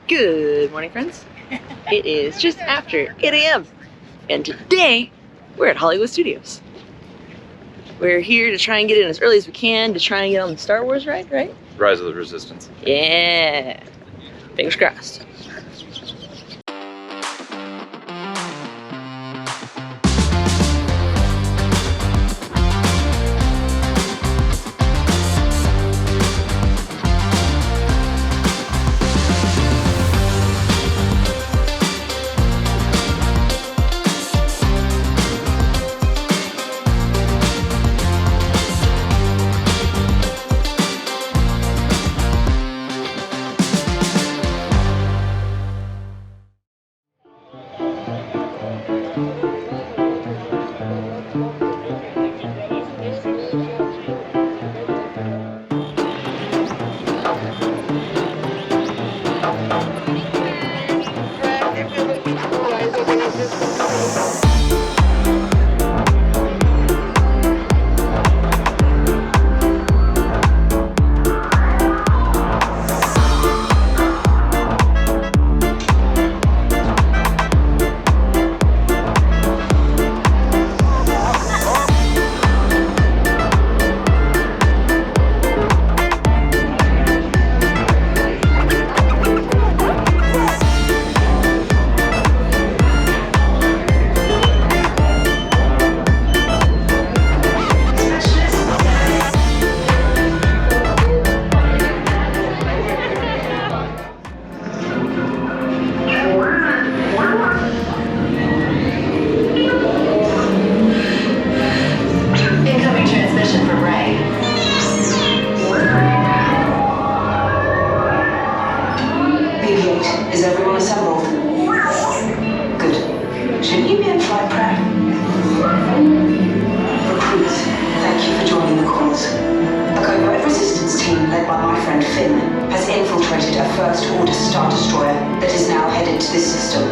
Good morning, friends. It is just after 8 a.m. and today we're at Hollywood Studios. We're here to try and get in as early as we can to try and get on the Star Wars ride, right? Rise of the Resistance. Yeah. Fingers crossed. Is everyone assembled? Good. Shouldn't you be in flight prep? Recruits, thank you for joining the cause. A covert resistance team led by my friend Finn has infiltrated a First Order Star Destroyer that is now headed to this system.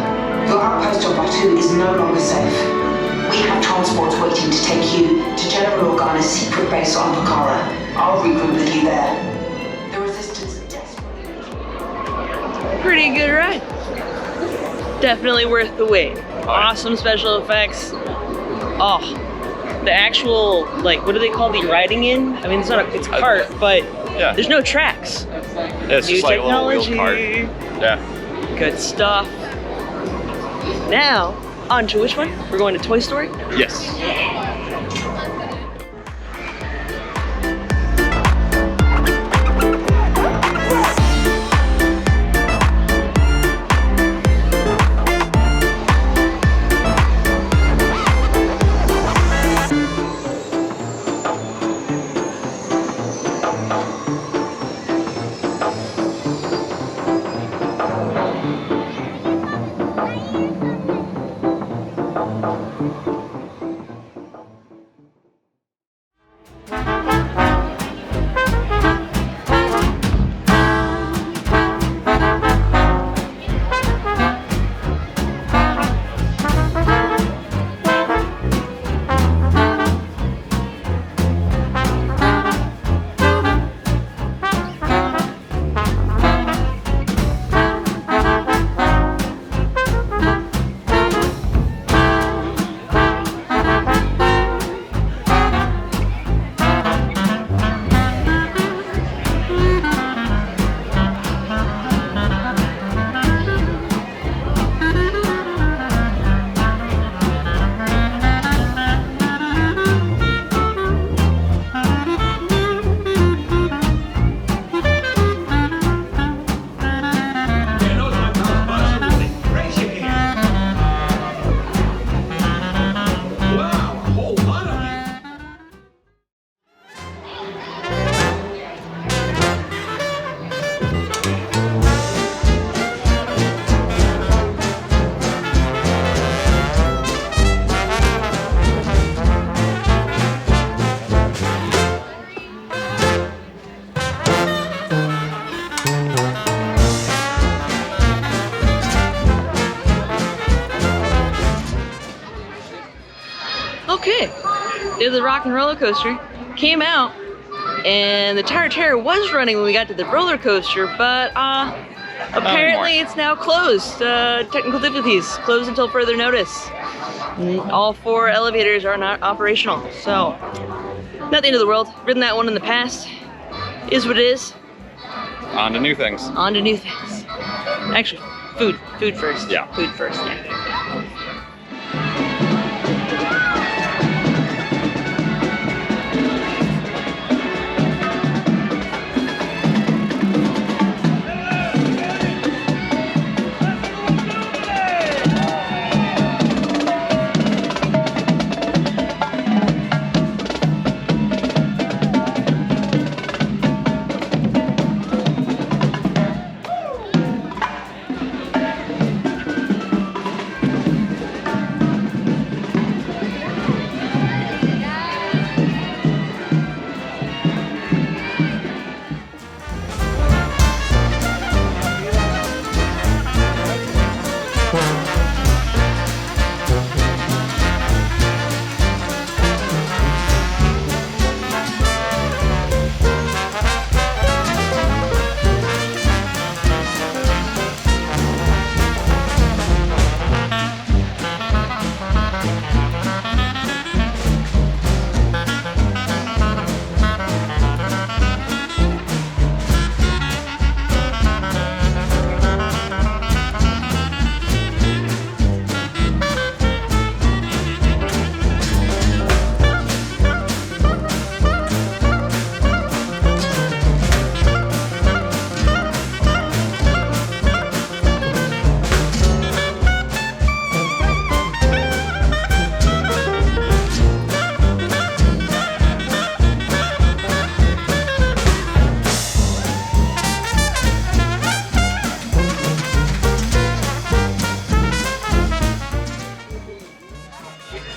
Your outpost on Batu is no longer safe. We have transports waiting to take you to General Organa's secret base on Pokhara. I'll regroup with you there. The resistance desperately... Pretty good ride. Definitely worth the wait. Awesome special effects. Oh, the actual, like, what do they call the riding in? I mean, it's not it's a cart, but yeah, there's no tracks. Yeah, it's just like a little wheeled cart. Yeah. Good stuff. Now, on to which one? We're going to Toy Story? Yes. Okay, there's the rock and roller coaster. Came out, and the Tower of Terror was running when we got to the roller coaster, but Apparently it's now closed. Technical difficulties. Closed until further notice. All 4 elevators are not operational. So, not the end of the world. Ridden that one in the past. Is what it is. On to new things. On to new things. Actually, food. Food first. Yeah. Food first, yeah.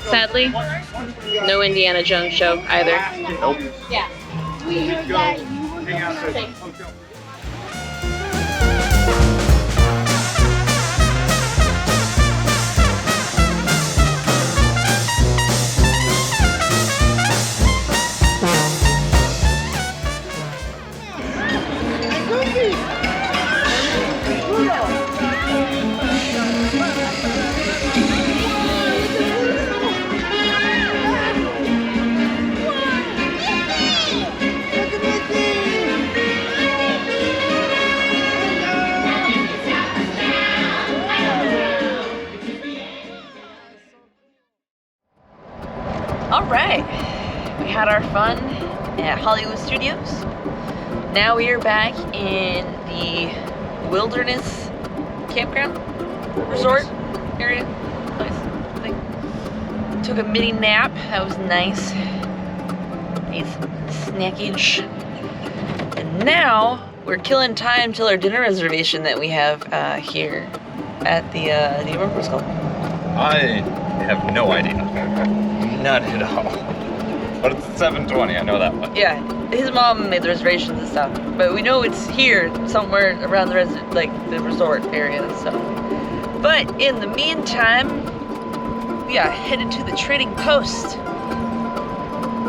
Sadly, no Indiana Jones show either. Nope. Yeah. We heard that you were going to Alright, we had our fun at Hollywood Studios. Now we are back in the Wilderness Campground Resort area. Nice thing. Took a mini nap, that was nice. Ate some snackage. And now we're killing time till our dinner reservation that we have here at the, do you remember what it's called? I have no idea. None at all. But it's 7:20, I know that one. Yeah, his mom made the reservations and stuff, but we know it's here somewhere around the the resort area. So, but in the meantime, we are headed to the trading post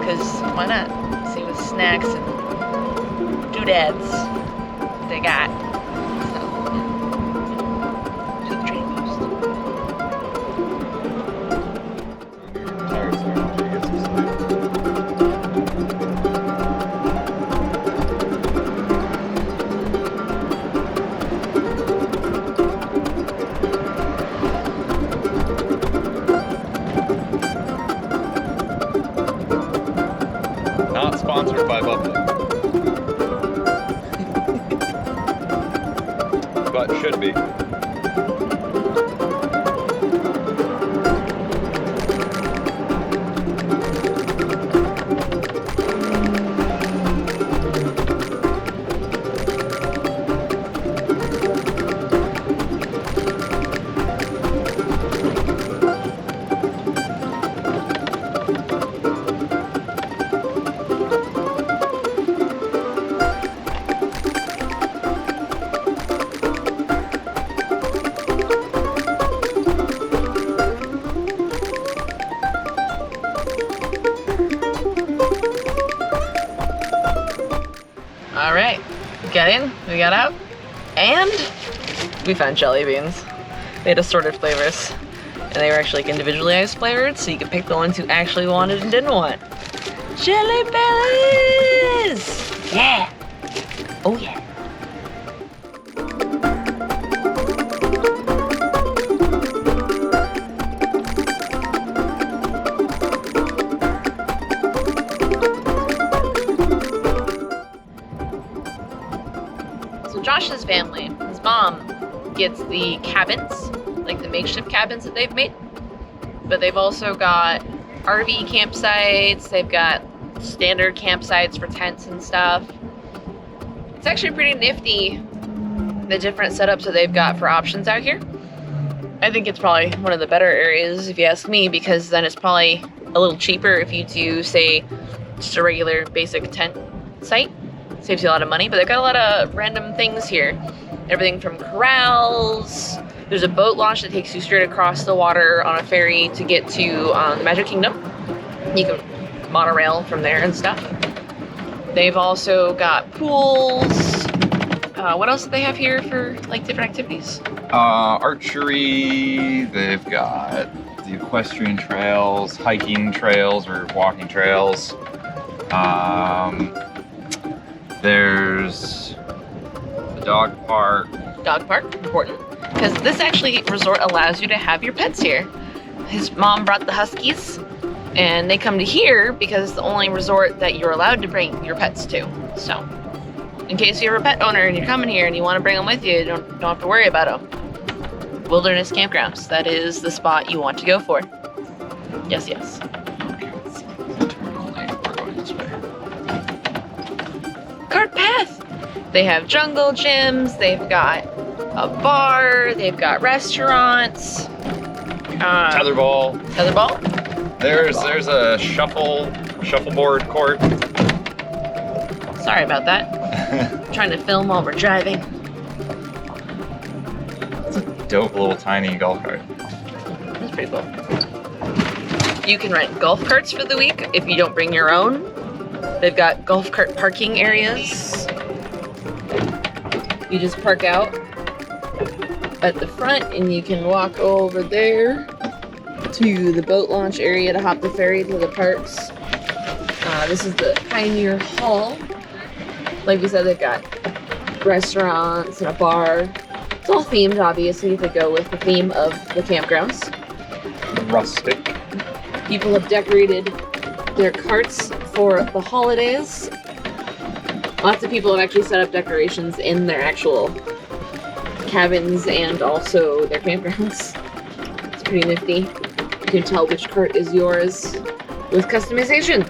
because why not? See what snacks and doodads they got. So, yeah. To the trading post. Tired, so I want you to get some sleep. Not sponsored by Bubbly. But should be. All right, we got in, we got out, and We found jelly beans. They had assorted flavors. And they were actually like individualized flavored, so you could pick the ones you actually wanted and didn't want. Jelly bellies! Yeah! Oh yeah. So Josh's family, his mom, gets the cabins, like the makeshift cabins that they've made. But they've also got RV campsites, they've got standard campsites for tents and stuff. It's actually pretty nifty, the different setups that they've got for options out here. I think it's probably one of the better areas if you ask me, because then it's probably a little cheaper if you do, say, just a regular basic tent site. Saves you a lot of money, but they've got a lot of random things here. Everything from corrals. There's a boat launch that takes you straight across the water on a ferry to get to the Magic Kingdom. You can monorail from there and stuff. They've also got pools. What else do they have here for like different activities? Archery. They've got the equestrian trails, hiking trails or walking trails. There's the dog park. Dog park, important. Because this actually resort allows you to have your pets here. His mom brought the Huskies, and they come to here because it's the only resort that you're allowed to bring your pets to. So, in case you're a pet owner and you're coming here and you want to bring them with you, don't have to worry about them. Wilderness Campgrounds, that is the spot you want to go for. Yes, yes. Okay, let's Terminal 8. We're going this way. Cart path! They have jungle gyms, they've got a bar, they've got restaurants. Tetherball. Tetherball? There's a shuffleboard court. Sorry about that. I'm trying to film while we're driving. It's a dope little tiny golf cart. That's pretty cool. You can rent golf carts for the week if you don't bring your own. They've got golf cart parking areas. You just park out at the front and you can walk over there to the boat launch area to hop the ferry to the parks. This is the Pioneer Hall. Like we said, they've got restaurants and a bar. It's all themed, obviously, to go with the theme of the campgrounds. Rustic. People have decorated their carts for the holidays. Lots of people have actually set up decorations in their actual cabins and also their campgrounds. It's pretty nifty. You can tell which cart is yours with customization.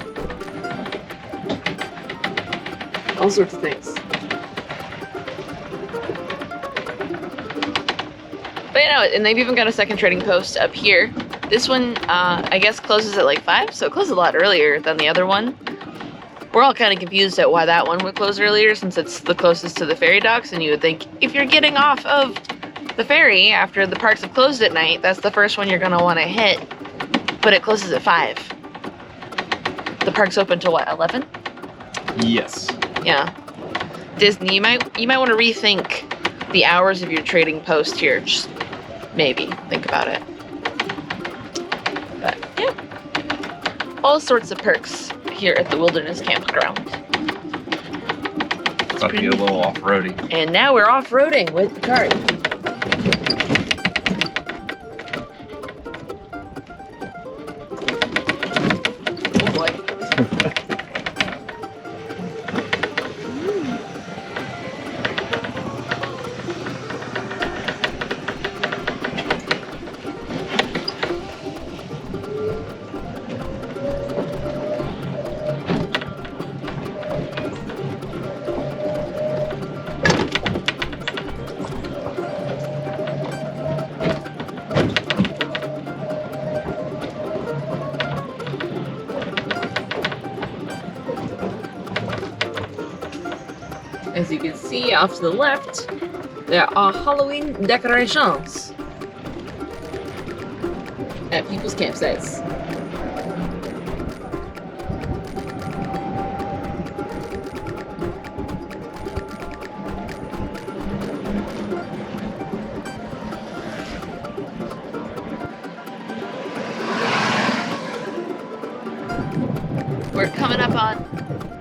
All sorts of things. But you know, and they've even got a second trading post up here. This one, I guess, closes at like 5, so it closed a lot earlier than the other one. We're all kind of confused at why that one would close earlier, since it's the closest to the ferry docks, and you would think if you're getting off of the ferry after the parks have closed at night, that's the first one you're going to want to hit, but it closes at 5. The park's open till what, 11? Yes. Yeah. Disney, you might want to rethink the hours of your trading post here. Just maybe think about it. But yeah, all sorts of perks here at the Wilderness Campground. It's about to be a little off-roady. And now we're off-roading with the cart. Oh boy. As you can see off to the left, there are Halloween decorations at people's campsites.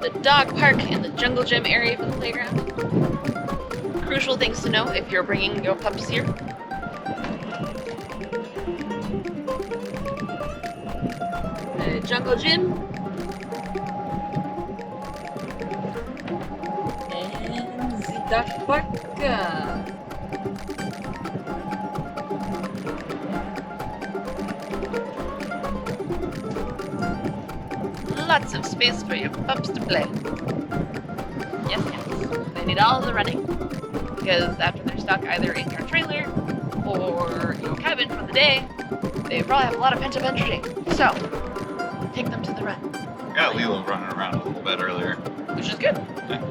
the dog park and the jungle gym area for the playground. Crucial things to know if you're bringing your pups here. The jungle gym. And the dog park. Lots of space for your pups to play. Yes, yes. They need all the running. Because after they're stuck either in your trailer or your cabin for the day, they probably have a lot of pent-up energy. So, take them to the run. Got Lilo running around a little bit earlier. Which is good. Yeah.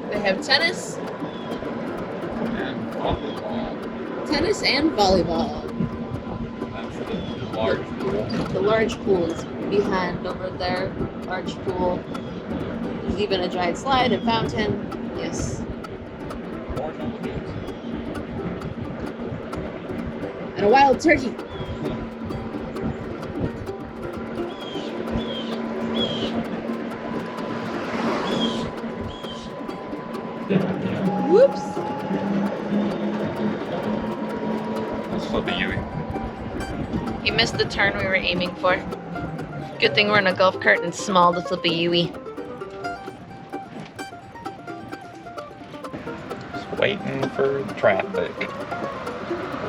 They have tennis. And volleyball. Tennis and volleyball. That's the large pool. The large pool is behind over there. Large pool. There's even a giant slide and fountain. Yes. More jungle gyms. And a wild turkey. Whoops. Let's flip a Yui. You missed the turn we were aiming for. Good thing we're in a golf cart and small to flip a Yui. Just waiting for the traffic.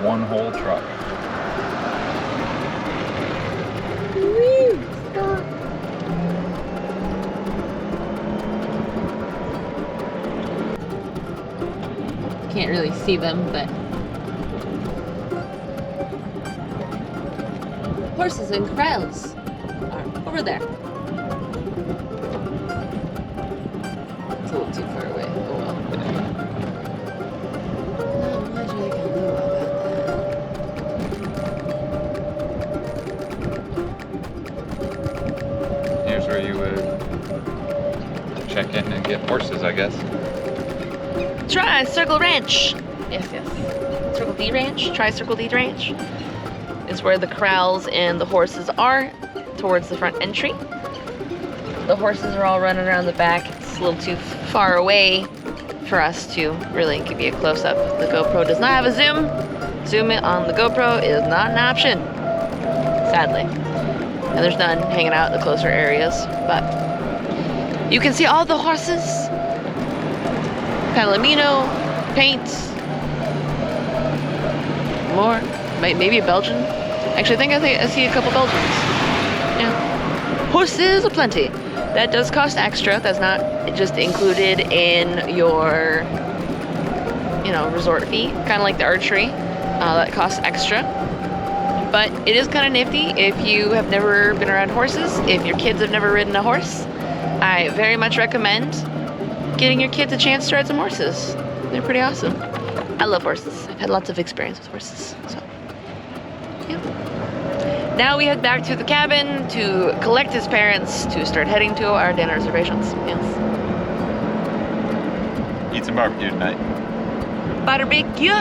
One whole truck. Woo! Stop. Can't really see them, but horses and corrals are over there. It's a little too far away. Oh well. Not much I can do about that. Here's where you would check in and get horses, I guess. Try Circle Ranch. Yes, yes. Circle D Ranch. Try Circle D Ranch. It's where the corrals and the horses are, towards the front entry. The horses are all running around the back. It's a little too far away for us to really give you a close-up. The GoPro does not have a zoom. Zoom it on the GoPro is not an option, sadly. And there's none hanging out in the closer areas, but you can see all the horses. Palomino, paint, more, maybe a Belgian. Actually, I think I see a couple Belgians. Yeah, horses aplenty. That does cost extra. That's not just included in your, resort fee. Kind of like the archery, that costs extra. But it is kind of nifty if you have never been around horses. If your kids have never ridden a horse, I very much recommend getting your kids a chance to ride some horses. They're pretty awesome. I love horses. I've had lots of experience with horses. So, yeah. Now we head back to the cabin to collect his parents to start heading to our dinner reservations. Yes. Eat some barbecue tonight. Barbecue.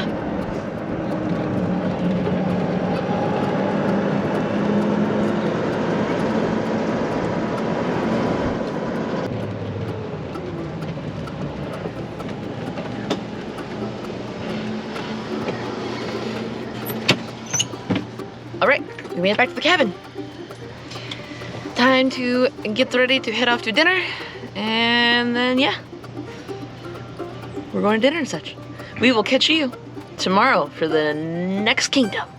All right, we made it back to the cabin. Time to get ready to head off to dinner, and then yeah, we're going to dinner and such. We will catch you tomorrow for the next kingdom.